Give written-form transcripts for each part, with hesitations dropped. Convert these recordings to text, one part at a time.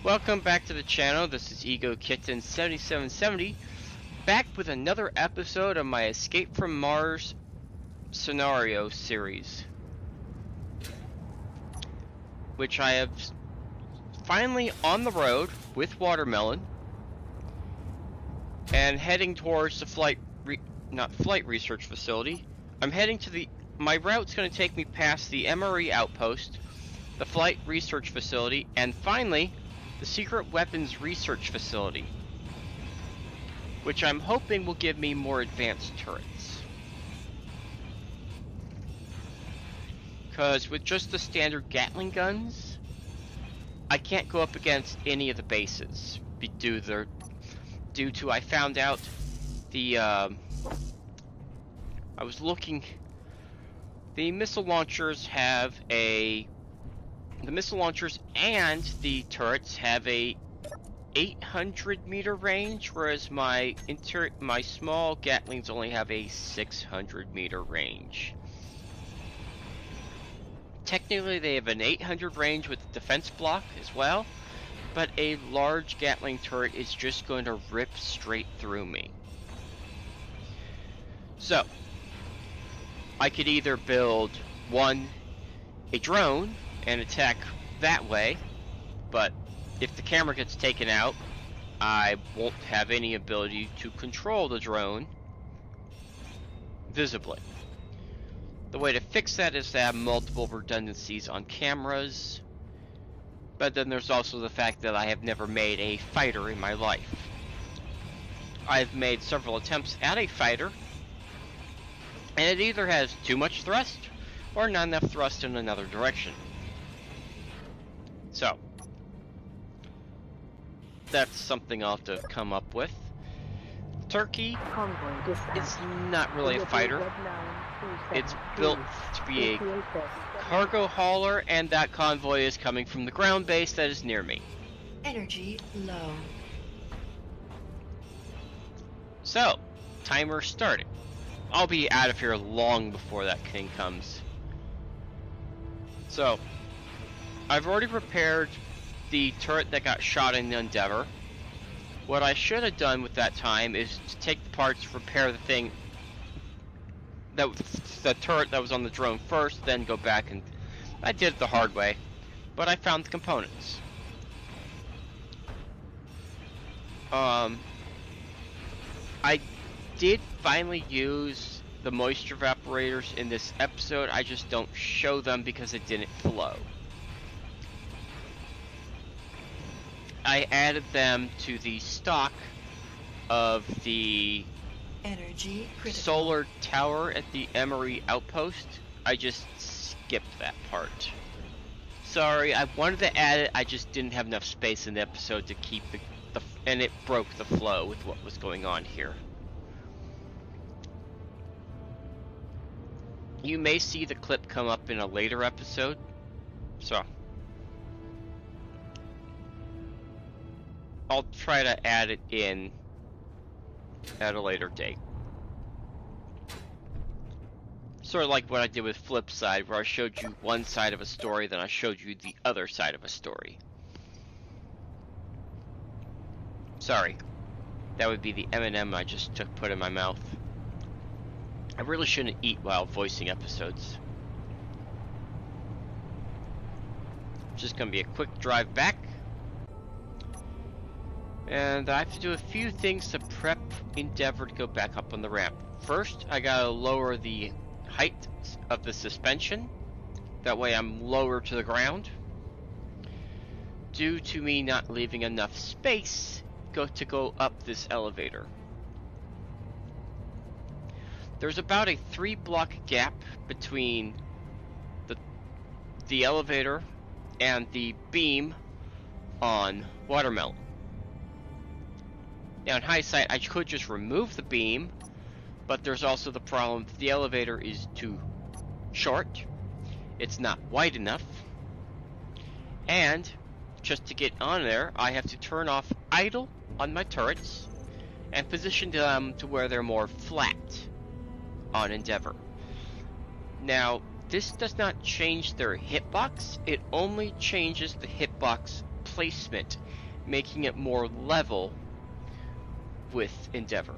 Welcome back to the channel. This is Ego Kitten 7770, back with another episode of my Escape from Mars scenario series, which I have finally on the road with Watermelon and heading towards the flight research facility. I'm heading to my route's going to take me past the MRE outpost, the flight research facility, and finally the secret weapons research facility, which I'm hoping will give me more advanced turrets. Because with just the standard Gatling guns, I can't go up against any of the bases due to I found out I was looking. The missile launchers and the turrets have a 800-meter range, whereas my small Gatlings only have a 600-meter range. Technically, they have an 800 range with the defense block as well, but a large Gatling turret is just going to rip straight through me. So, I could either build a drone and attack that way, but if the camera gets taken out, I won't have any ability to control the drone visibly. The way to fix that is to have multiple redundancies on cameras, but then there's also the fact that I have never made a fighter in my life. I've made several attempts at a fighter, and it either has too much thrust or not enough thrust in another direction. So, that's something I'll have to come up with. Turkey is not really a fighter. It's built to be a cargo hauler, and that convoy is coming from the ground base that is near me. Energy low. So, timer started. I'll be out of here long before that king comes. So, I've already repaired the turret that got shot in the Endeavor. What I should have done with that time is to take the parts, repair the turret that was on the drone first, then go back, and I did it the hard way, but I found the components. I did finally use the moisture evaporators in this episode. I just don't show them because it didn't flow. I added them to the stock of the Energy critical. solar tower at the MRE outpost. I just skipped that part. Sorry, I wanted to add it, I just didn't have enough space in the episode to keep and it broke the flow with what was going on here. You may see the clip come up in a later episode, so I'll try to add it in at a later date. Sort of like what I did with Flipside, where I showed you one side of a story, then I showed you the other side of a story. Sorry, that would be the M&M I just put in my mouth. I really shouldn't eat while voicing episodes. Just gonna be a quick drive back. And I have to do a few things to prep Endeavor to go back up on the ramp. First, I gotta lower the height of the suspension. That way I'm lower to the ground. Due to me not leaving enough space to go up this elevator. There's about a 3-block gap between the elevator and the beam on Watermelon. Now in hindsight, I could just remove the beam, but there's also the problem that the elevator is too short, it's not wide enough, and just to get on there, I have to turn off idle on my turrets and position them to where they're more flat on Endeavor. Now, this does not change their hitbox, it only changes the hitbox placement making it more level with Endeavor.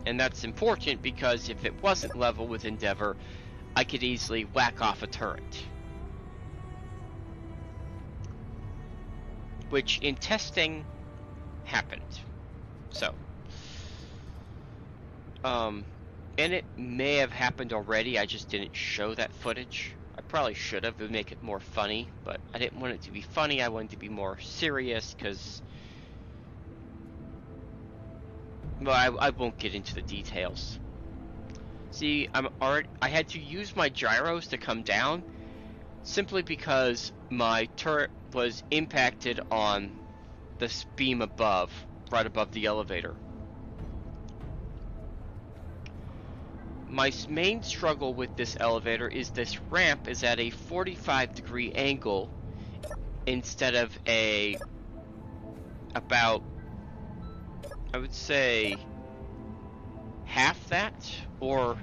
And that's important because if it wasn't level with Endeavor, I could easily whack off a turret. Which in testing happened. So, and it may have happened already, I just didn't show that footage. I probably should have, it would make it more funny, but I didn't want it to be funny, I wanted it to be more serious, because... Well, I won't get into the details. See, I had to use my gyros to come down, simply because my turret was impacted on this beam above, right above the elevator. My main struggle with this elevator is this ramp is at a 45-degree angle instead of about, I would say, half that, or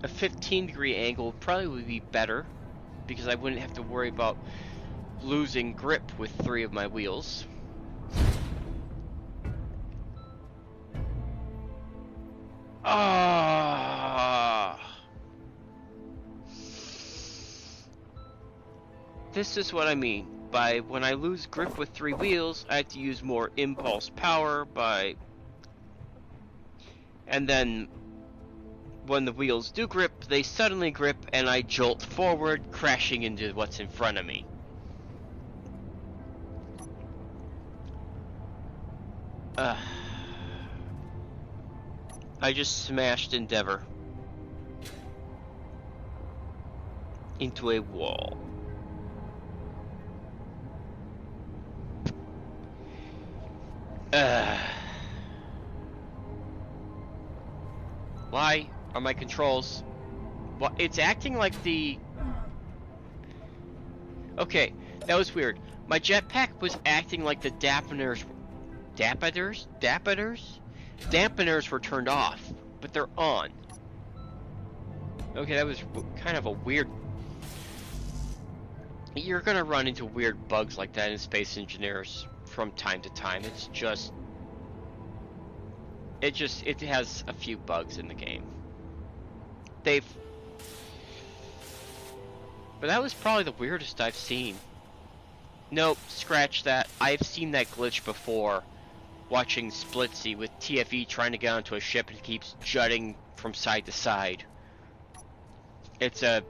a 15-degree angle probably would be better, because I wouldn't have to worry about losing grip with 3 of my wheels. This is what I mean by when I lose grip with 3 wheels, I have to use more impulse power and then when the wheels do grip, they suddenly grip and I jolt forward, crashing into what's in front of me. I just smashed Endeavor into a wall. Why are my controls... Well, it's acting like the... Okay, that was weird. My jetpack was acting like the dampeners were turned off, but they're on. Okay, that was kind of a weird... You're gonna run into weird bugs like that in Space Engineers from time to time. It's just... It has a few bugs in the game. But that was probably the weirdest I've seen. Nope, scratch that. I've seen that glitch before. Watching Splitsy with TFE trying to get onto a ship and it keeps jutting from side to side. It's a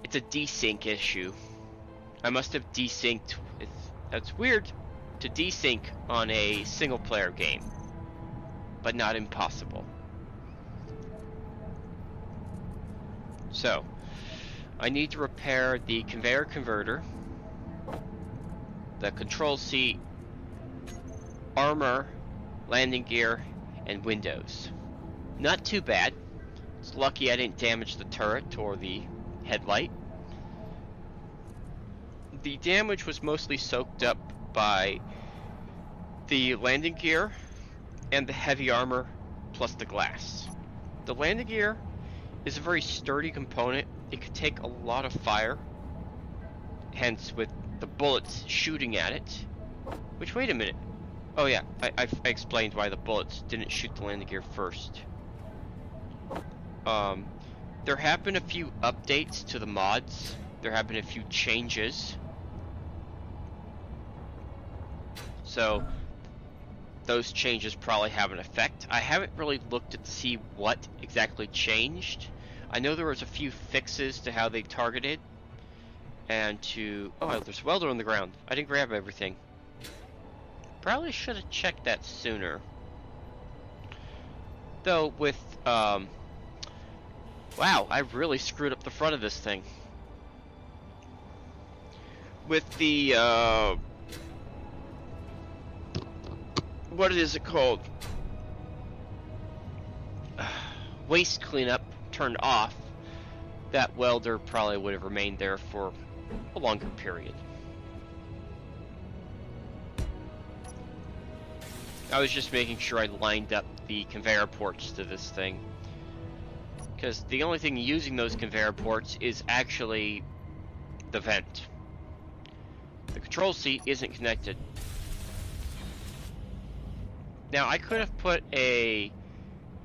desync issue. I must have desynced. That's weird to desync on a single player game, but not impossible. So, I need to repair the conveyor converter, the control seat, armor, landing gear, and windows. Not too bad. It's lucky I didn't damage the turret or the headlight. The damage was mostly soaked up by the landing gear and the heavy armor plus the glass. The landing gear is a very sturdy component. It could take a lot of fire, hence with the bullets shooting at it. Which, wait a minute. Oh yeah, I explained why the bullets didn't shoot the landing gear first. There have been a few updates to the mods. There have been a few changes. So, those changes probably have an effect. I haven't really looked to see what exactly changed. I know there was a few fixes to how they targeted. And to... Oh, there's a welder on the ground. I didn't grab everything. Probably should have checked that sooner. Though, with... Wow, I really screwed up the front of this thing. With the, what is it called? Waste cleanup turned off, that welder probably would have remained there for a longer period. I was just making sure I lined up the conveyor ports to this thing, because the only thing using those conveyor ports is actually the vent. control seat isn't connected. Now, I could have put a...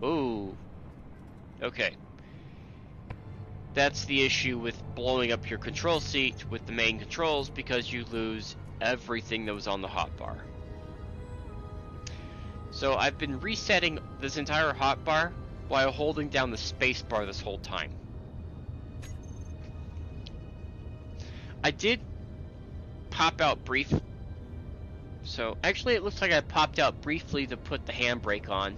Ooh. Okay. That's the issue with blowing up your control seat with the main controls, because you lose everything that was on the hotbar. So I've been resetting this entire hotbar while holding down the space bar this whole time. I did pop out brief. So actually it looks like I popped out briefly to put the handbrake on,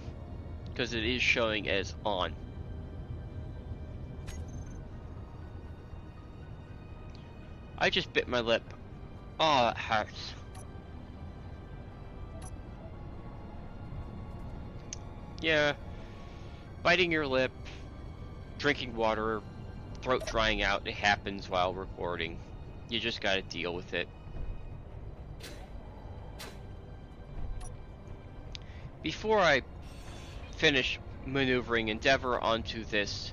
because it is showing as on. I just bit my lip. Oh, that hurts. Yeah, biting your lip, drinking water, throat drying out, it happens while recording. You just gotta deal with it. Before I finish maneuvering Endeavor onto this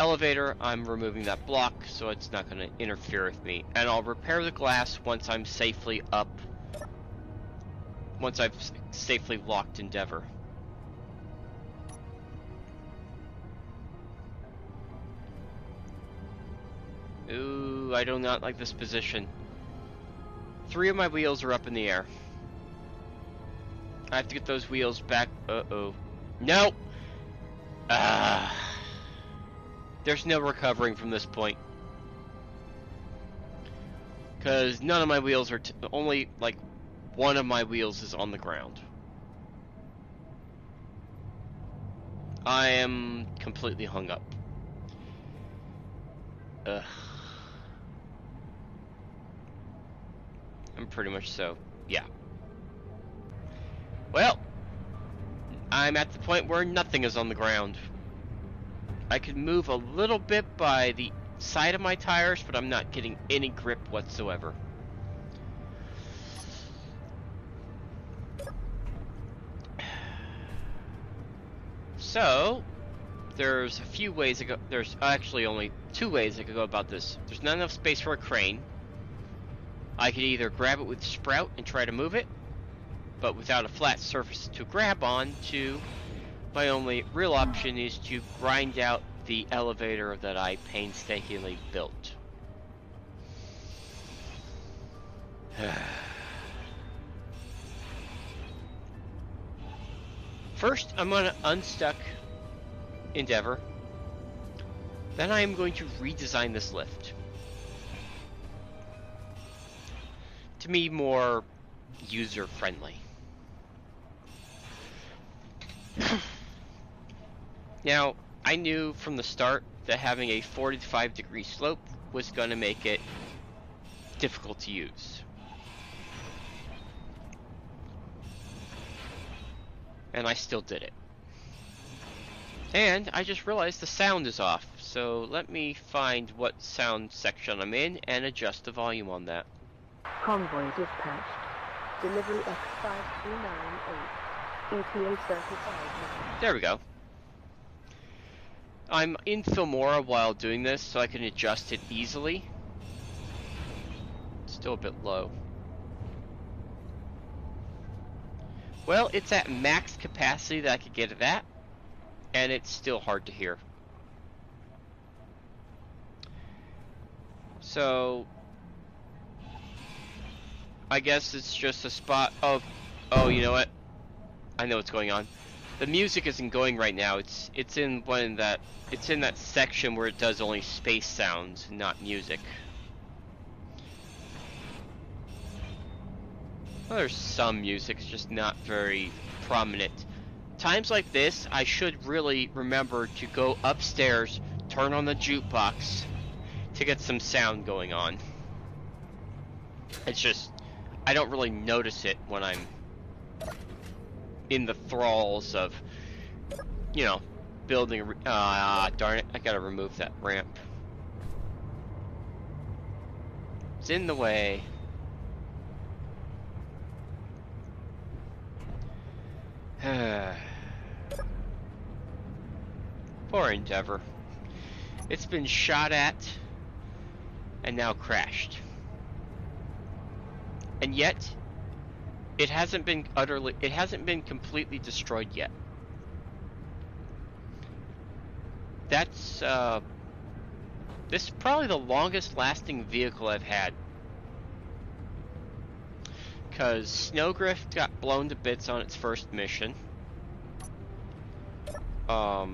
elevator, I'm removing that block so it's not going to interfere with me, and I'll repair the glass once I'm safely up, once I've safely locked Endeavor. Ooh, I do not like this position. 3 of my wheels are up in the air. I have to get those wheels back. Uh-oh. No! There's no recovering from this point. Because none of my wheels are... only, like, one of my wheels is on the ground. I am completely hung up. Ugh. I'm pretty much so. Yeah. Well, I'm at the point where nothing is on the ground. I can move a little bit by the side of my tires, but I'm not getting any grip whatsoever. So, there's a few ways to go. There's actually only 2 ways I could go about this. There's not enough space for a crane. I could either grab it with Sprout and try to move it, but without a flat surface to grab on to, my only real option is to grind out the elevator that I painstakingly built. First, I'm going to unstuck Endeavor. Then I am going to redesign this lift to be more user-friendly. Now, I knew from the start that having a 45-degree slope was going to make it difficult to use. And I still did it. And I just realized the sound is off, so let me find what sound section I'm in and adjust the volume on that. Convoy dispatched. Delivery X5398. ETA certified. There we go. I'm in Filmora while doing this, so I can adjust it easily. It's still a bit low. Well, it's at max capacity that I could get it at, and it's still hard to hear. So, I guess it's just a spot of... Oh, you know what? I know what's going on. The music isn't going right now. It's in that section where it does only space sounds, not music. Well, there's some music, it's just not very prominent. Times like this, I should really remember to go upstairs, turn on the jukebox to get some sound going on. It's just, I don't really notice it when I'm in the thralls of, you know, building a... darn it, I gotta remove that ramp. It's in the way. Poor Endeavor. It's been shot at and now crashed. And yet, it hasn't been completely destroyed yet. That's, this is probably the longest lasting vehicle I've had. Because Snowgrift got blown to bits on its first mission. I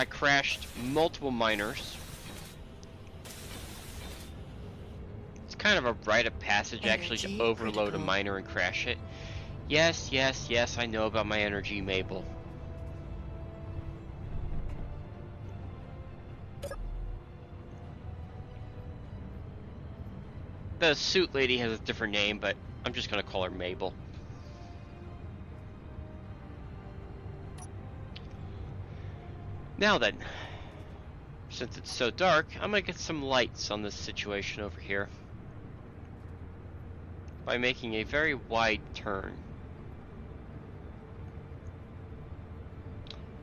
crashed multiple miners. It's kind of a rite of passage actually to overload a miner and crash it. Yes, yes, yes, I know about my energy, Mabel. The suit lady has a different name, but I'm just gonna call her Mabel. Now then, since it's so dark, I'm gonna get some lights on this situation over here by making a very wide turn.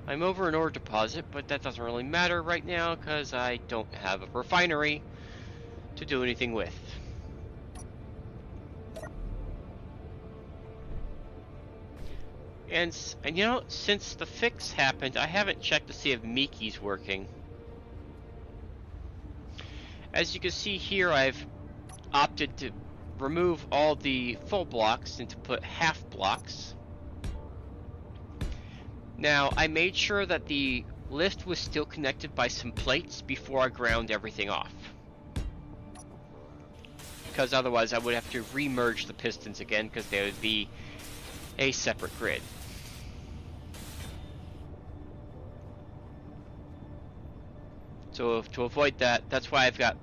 I'm over an ore deposit, but that doesn't really matter right now because I don't have a refinery to do anything with. And you know, since the fix happened, I haven't checked to see if Miki's working. As you can see here, I've opted to remove all the full blocks and to put half blocks. Now, I made sure that the lift was still connected by some plates before I ground everything off. Because otherwise I would have to re-merge the pistons again because they would be a separate grid. So to avoid that, that's why I've got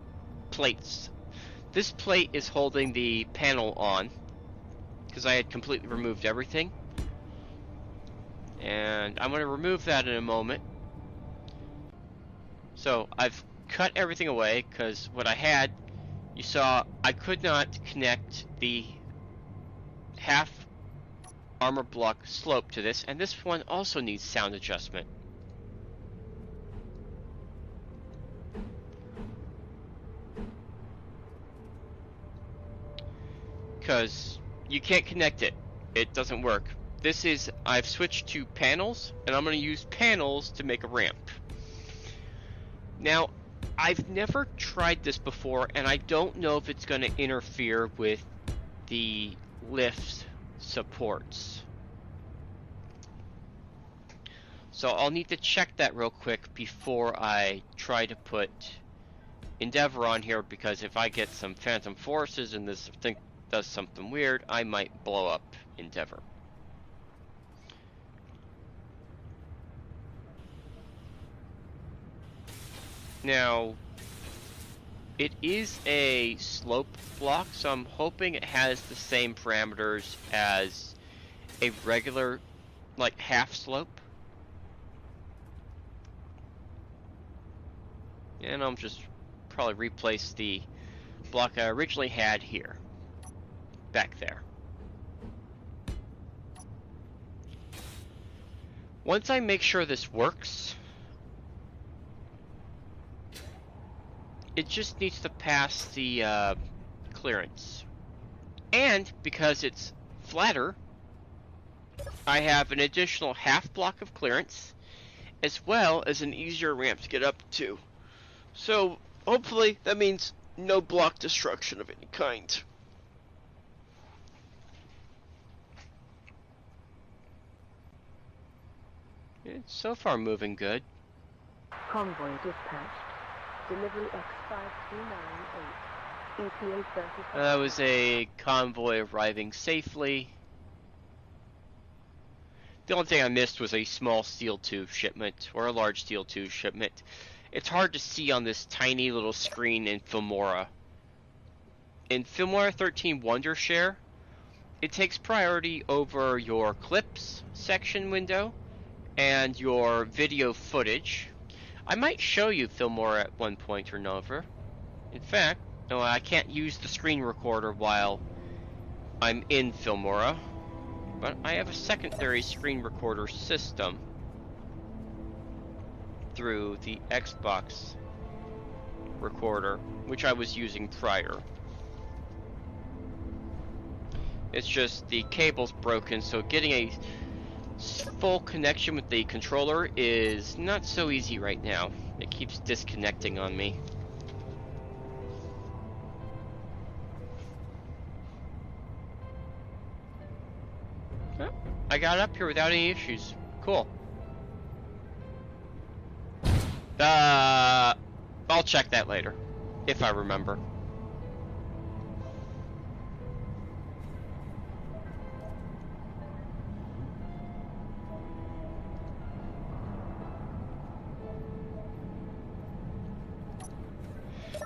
plates. This plate is holding the panel on because I had completely removed everything. And I'm going to remove that in a moment. So I've cut everything away because what I had, you saw, I could not connect the half armor block slope to this, and this one also needs sound adjustment. Because you can't connect it. It doesn't work. This is, I've switched to panels, and I'm going to use panels to make a ramp. Now, I've never tried this before, and I don't know if it's going to interfere with the lift supports. So I'll need to check that real quick before I try to put Endeavor on here, because if I get some phantom forces and this thing does something weird, I might blow up Endeavor. Now, it is a slope block, so I'm hoping it has the same parameters as a regular, like, half slope. And I'll just probably replace the block I originally had here, back there. Once I make sure this works, it just needs to pass the clearance. And because it's flatter, I have an additional half block of clearance, as well as an easier ramp to get up to. So hopefully that means no block destruction of any kind. It's so far moving good. Convoy dispatched. Delivery X5398. ep31. That was a convoy arriving safely. The only thing I missed was a small steel tube shipment, or a large steel tube shipment. It's hard to see on this tiny little screen in Filmora. In Filmora 13 Wondershare, it takes priority over your clips section window and your video footage. I might show you Filmora at one point or another. In fact, no, I can't use the screen recorder while I'm in Filmora, but I have a secondary screen recorder system through the Xbox recorder, which I was using prior. It's just the cable's broken, so getting a full connection with the controller is not so easy right now. It keeps disconnecting on me. Oh, I got up here without any issues. Cool. I'll check that later, if I remember.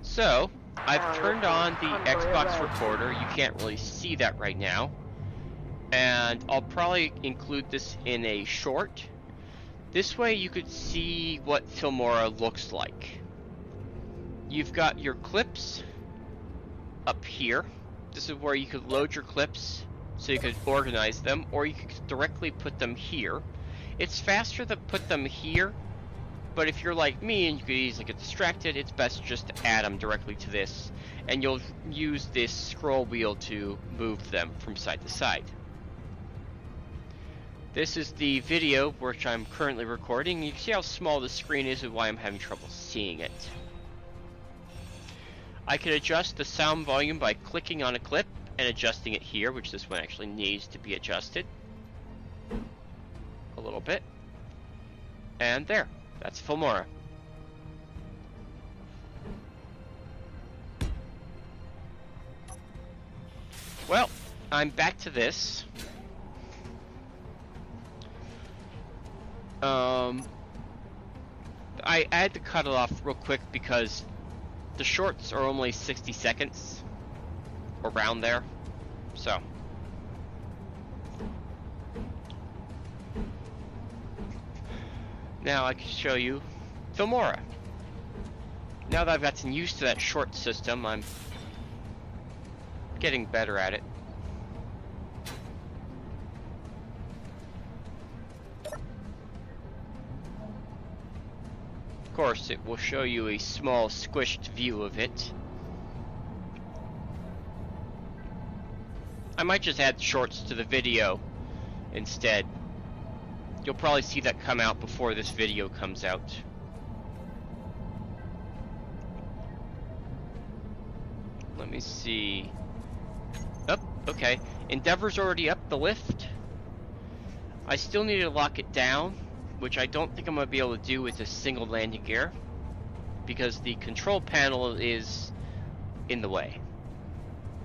So, I've turned on the Xbox recorder. You can't really see that right now. And I'll probably include this in a short. This way you could see what Filmora looks like. You've got your clips up here. This is where you could load your clips so you could organize them, or you could directly put them here. It's faster to put them here, but if you're like me and you could easily get distracted, it's best just to add them directly to this, and you'll use this scroll wheel to move them from side to side. This is the video which I'm currently recording. You can see how small the screen is and why I'm having trouble seeing it. I can adjust the sound volume by clicking on a clip and adjusting it here, which this one actually needs to be adjusted a little bit. And there, that's Filmora. Well, I'm back to this. I had to cut it off real quick because the shorts are only 60 seconds, around there, so. Now I can show you Filmora. Now that I've gotten used to that short system, I'm getting better at it. Of course, it will show you a small squished view of it. I might just add shorts to the video instead. You'll probably see that come out before this video comes out. Let me see. Oh, okay. Endeavor's already up the lift. I still need to lock it down, which I don't think I'm going to be able to do with a single landing gear, because the control panel is in the way.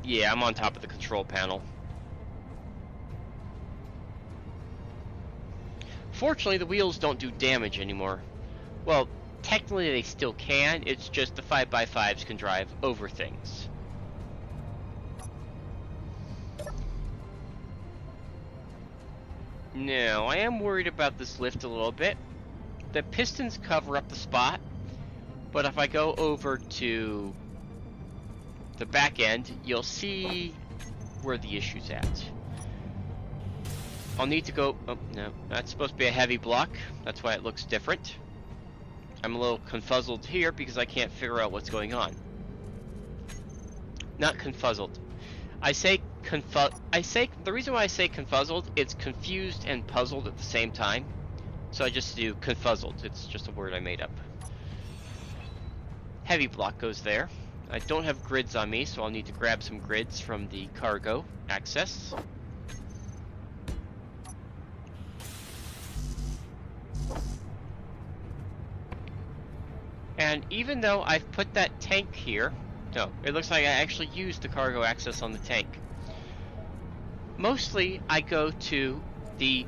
Yeah, I'm on top of the control panel. Fortunately, the wheels don't do damage anymore. Well, technically they still can, it's just the 5x5s can drive over things. Now, I am worried about this lift a little bit. The pistons cover up the spot, but if I go over to the back end, you'll see where the issue's at. I'll need to go, oh no, that's supposed to be a heavy block, that's why it looks different. I'm a little confuzzled here because I can't figure out what's going on. Not confuzzled. The reason why I say confuzzled, it's confused and puzzled at the same time. So I just do confuzzled, it's just a word I made up. Heavy block goes there. I don't have grids on me, so I'll need to grab some grids from the cargo access. And even though I've put that tank here, no, it looks like I actually used the cargo access on the tank. Mostly, I go to the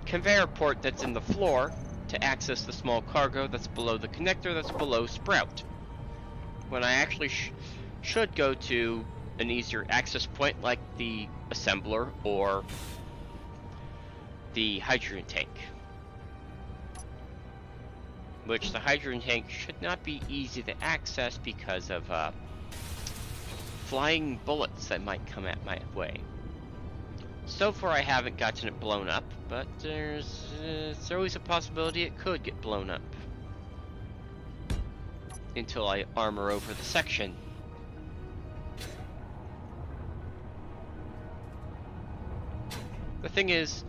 conveyor port that's in the floor to access the small cargo that's below the connector that's below Sprout. When I actually should go to an easier access point like the assembler or the hydrogen tank. Which the hydrogen tank should not be easy to access because of flying bullets that might come at my way. So far I haven't gotten it blown up, but there's always a possibility it could get blown up. Until I armor over the section. The thing is,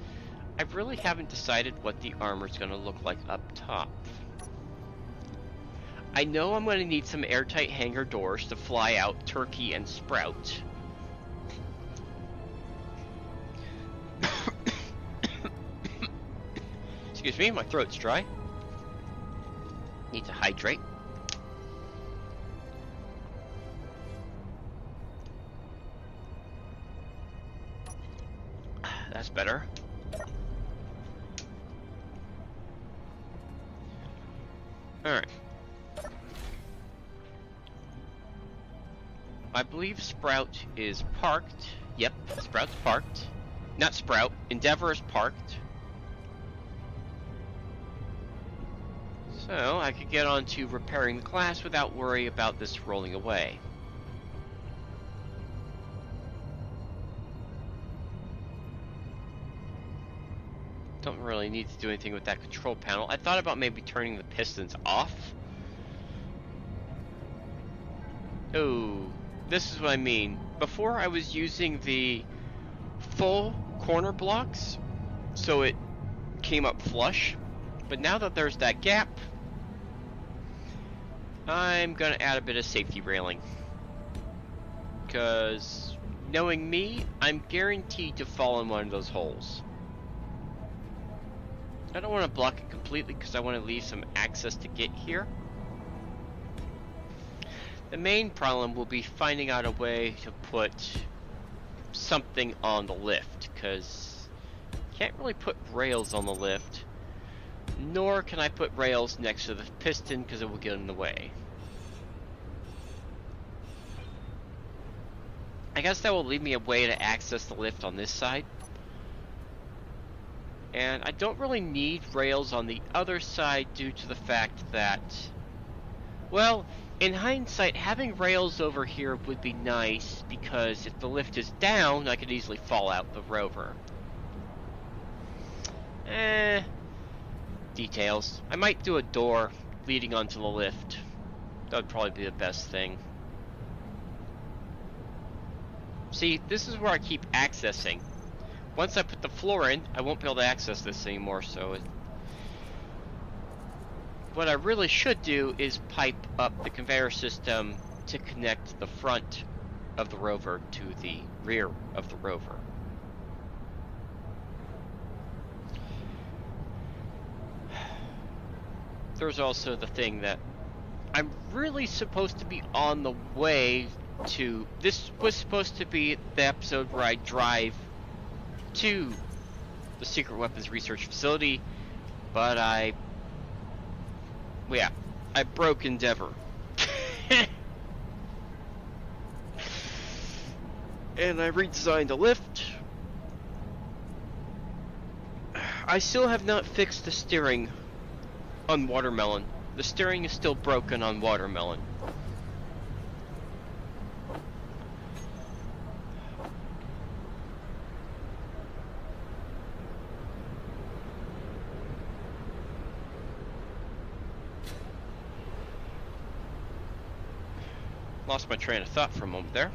I really haven't decided what the armor's going to look like up top. I know I'm going to need some airtight hangar doors to fly out Turkey and Sprout. Excuse me, my throat's dry. Need to hydrate. That's better. Alright. I believe Sprout is parked. Yep, Sprout's parked. Not Sprout, Endeavor is parked. So, I could get on to repairing the glass without worry about this rolling away. Don't really need to do anything with that control panel. I thought about maybe turning the pistons off. Oh, this is what I mean. Before I was using the full corner blocks, so it came up flush. But now that there's that gap, I'm gonna add a bit of safety railing. Because, knowing me, I'm guaranteed to fall in one of those holes. I don't want to block it completely because I want to leave some access to get here. The main problem will be finding out a way to put something on the lift, because you can't really put rails on the lift, nor can I put rails next to the piston because it will get in the way. I guess that will leave me a way to access the lift on this side. And I don't really need rails on the other side due to the fact that, well, in hindsight, having rails over here would be nice, because if the lift is down, I could easily fall out the rover. Details. I might do a door leading onto the lift. That would probably be the best thing. See, this is where I keep accessing. Once I put the floor in, I won't be able to access this anymore, so what I really should do is pipe up the conveyor system to connect the front of the rover to the rear of the rover. There's also the thing that I'm really supposed to be on the way to... This was supposed to be the episode where I drive to the Secret Weapons Research Facility, but I broke Endeavor. And I redesigned the lift. I still have not fixed the steering on Watermelon. The steering is still broken on Watermelon. Lost my train of thought for a moment there.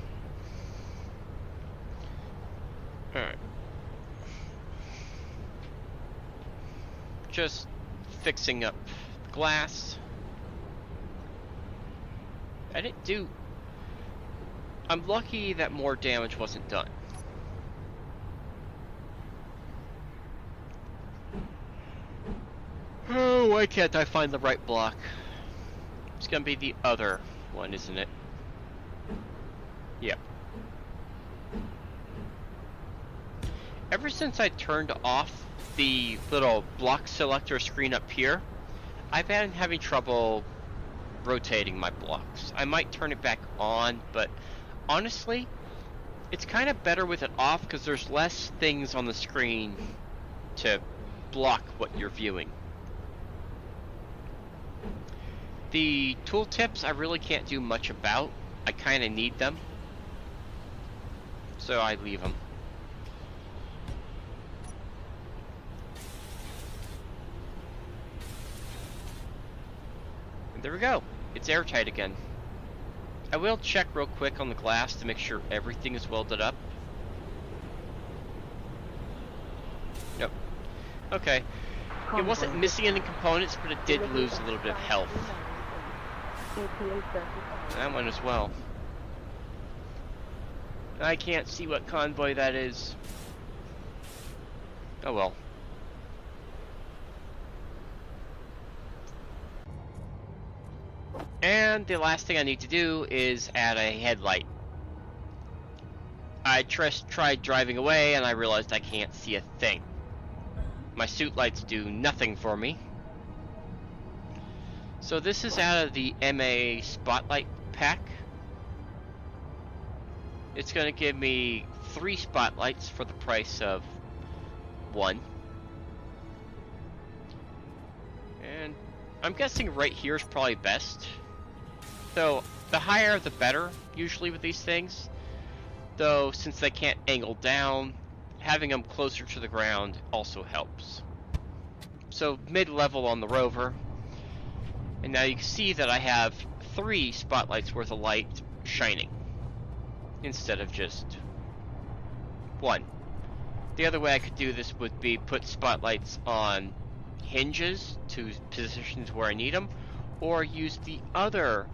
Alright. Just fixing up the glass. I didn't do... I'm lucky that more damage wasn't done. Oh, why can't I find the right block? It's gonna be the other one, isn't it? Yep. Ever since I turned off the little block selector screen up here, I've been having trouble rotating my blocks. I might turn it back on, but honestly, it's kind of better with it off because there's less things on the screen to block what you're viewing. The tooltips I really can't do much about. I kind of need them, so I leave them. And there we go. It's airtight again. I will check real quick on the glass to make sure everything is welded up. Nope. Okay. It wasn't missing any components, but it did lose a little bit of health. ep31. That one as well. I can't see what convoy that is. Oh well. And the last thing I need to do is add a headlight. I tried driving away and I realized I can't see a thing. My suit lights do nothing for me. So this is out of the MA Spotlight pack. It's going to give me 3 spotlights for the price of 1. And I'm guessing right here is probably best. Though the higher the better, usually with these things. Though since they can't angle down, having them closer to the ground also helps. So mid-level on the rover. And now you can see that I have 3 spotlights worth of light shining instead of just 1. The other way I could do this would be put spotlights on hinges to positions where I need them, or use the other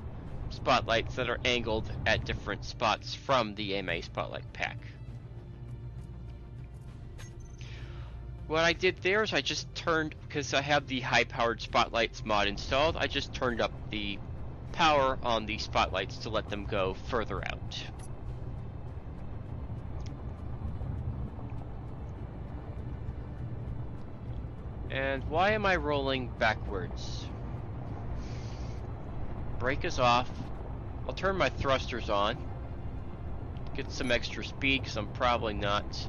spotlights that are angled at different spots from the MA Spotlight pack. What I did there is I just turned, because I have the high-powered spotlights mod installed, I just turned up the power on the spotlights to let them go further out. And why am I rolling backwards? Brake is off. I'll turn my thrusters on. Get some extra speed, because I'm probably not...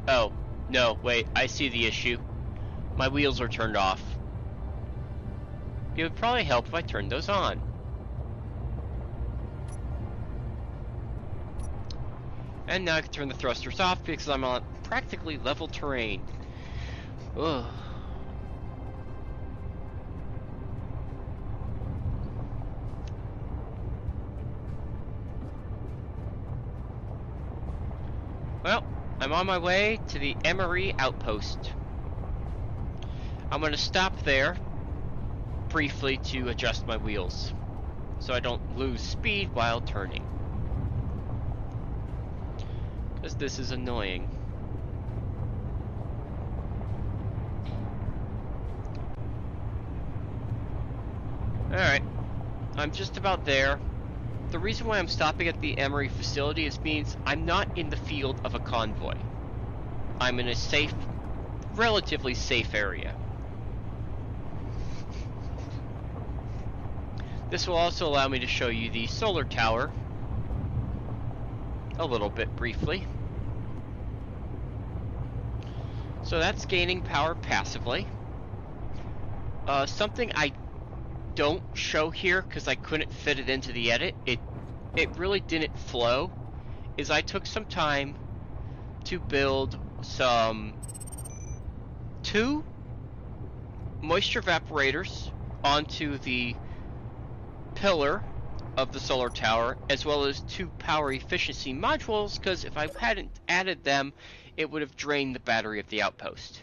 Oh, no, wait, I see the issue. My wheels are turned off. It would probably help if I turned those on. And now I can turn the thrusters off because I'm on practically level terrain. Ugh. Well, I'm on my way to the Emery outpost. I'm going to stop there briefly to adjust my wheels so I don't lose speed while turning, because this is annoying. Alright, I'm just about there. The reason why I'm stopping at the Emery facility is means I'm not in the field of a convoy. I'm in a safe, relatively safe area. This will also allow me to show you the solar tower a little bit briefly. So that's gaining power passively. Something I don't show here because I couldn't fit it into the edit, it really didn't flow, is I took some time to build some 2 moisture evaporators onto the pillar of the solar tower, as well as 2 power efficiency modules, because if I hadn't added them, it would have drained the battery of the outpost.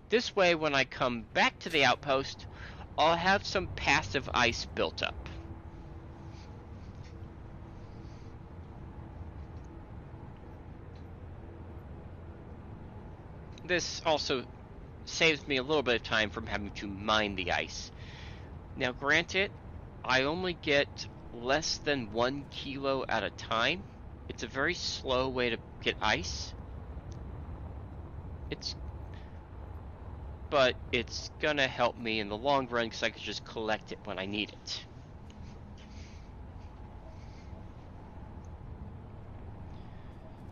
This way, when I come back to the outpost, I'll have some passive ice built up. This also saves me a little bit of time from having to mine the ice. Now granted, I only get less than 1 kilo at a time. It's a very slow way to get ice. But it's gonna help me in the long run because I can just collect it when I need it.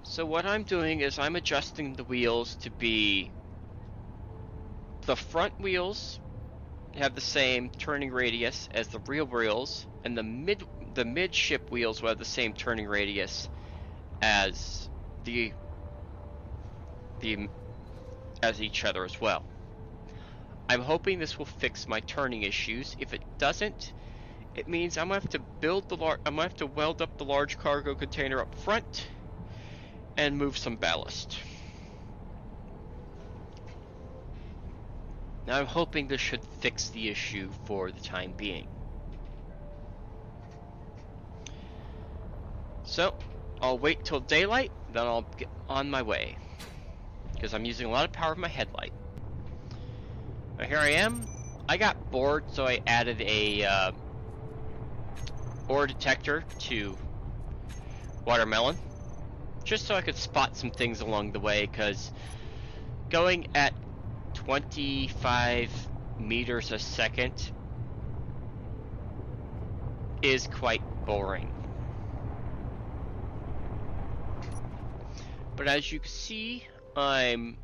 So what I'm doing is I'm adjusting the wheels to be... The front wheels have the same turning radius as the rear wheels, and the midship wheels will have the same turning radius as as each other as well. I'm hoping this will fix my turning issues. If it doesn't, it means I'm gonna have to weld up the large cargo container up front and move some ballast. Now I'm hoping this should fix the issue for the time being. So, I'll wait till daylight, then I'll get on my way. Because I'm using a lot of power of my headlight. Now here I am. I got bored, so I added a ore detector to Watermelon. Just so I could spot some things along the way, because going at 25 meters a second is quite boring. But as you can see, I'm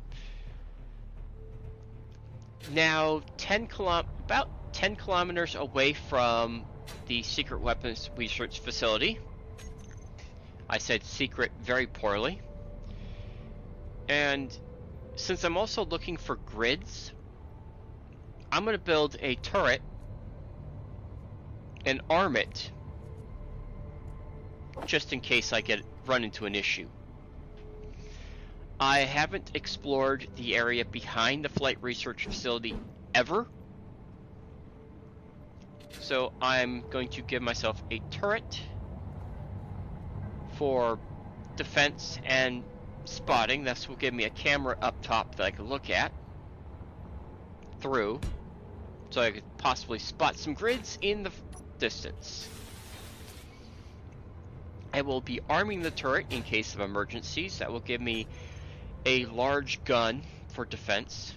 now about 10 kilometers away from the secret weapons research facility. I said secret very poorly. And since I'm also looking for grids, I'm going to build a turret and arm it just in case I run into an issue. I haven't explored the area behind the flight research facility ever, so I'm going to give myself a turret for defense and spotting. This will give me a camera up top that I can look at through, so I could possibly spot some grids in the distance. I will be arming the turret in case of emergencies. That will give me a large gun for defense.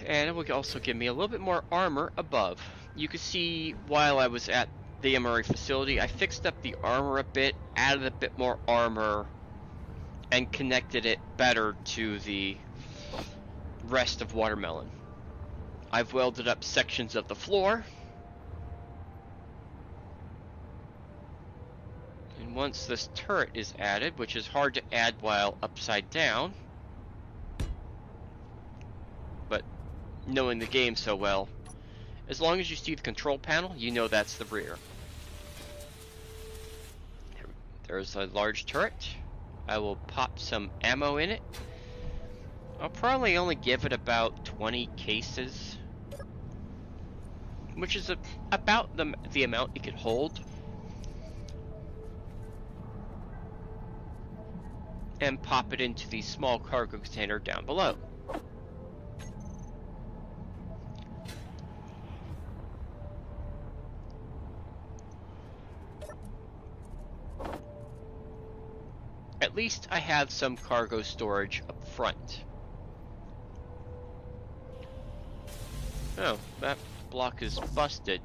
And it will also give me a little bit more armor above. You can see while I was at the MRE facility, I fixed up the armor a bit, added a bit more armor, and connected it better to the rest of Watermelon. I've welded up sections of the floor. And once this turret is added, which is hard to add while upside down, but knowing the game so well, as long as you see the control panel, you know that's the rear. There's a large turret. I will pop some ammo in it. I'll probably only give it about 20 cases, which is about the amount it could hold. And pop it into the small cargo container down below. At least I have some cargo storage up front. Oh, that block is busted.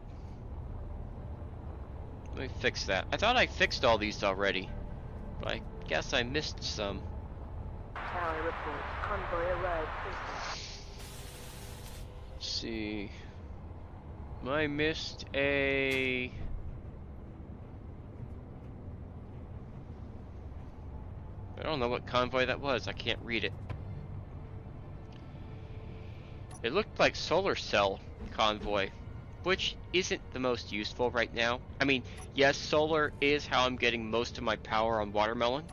Let me fix that. I thought I fixed all these already, but I guess I missed some. Tower reports. Convoy arrived. Let's see. I missed a... I don't know what convoy that was. I can't read it. It looked like solar cell convoy, which isn't the most useful right now. I mean, yes, solar is how I'm getting most of my power on Watermelon.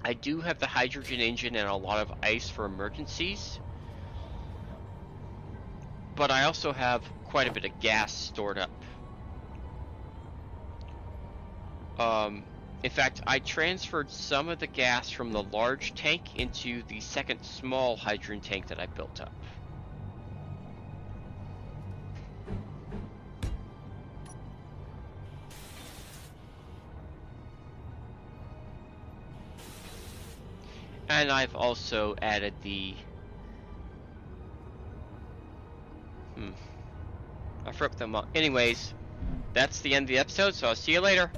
I do have the hydrogen engine and a lot of ice for emergencies, but I also have quite a bit of gas stored up. In fact, I transferred some of the gas from the large tank into the second small hydrogen tank that I built up. And I've also added the... I forgot them all. Anyways, that's the end of the episode, so I'll see you later.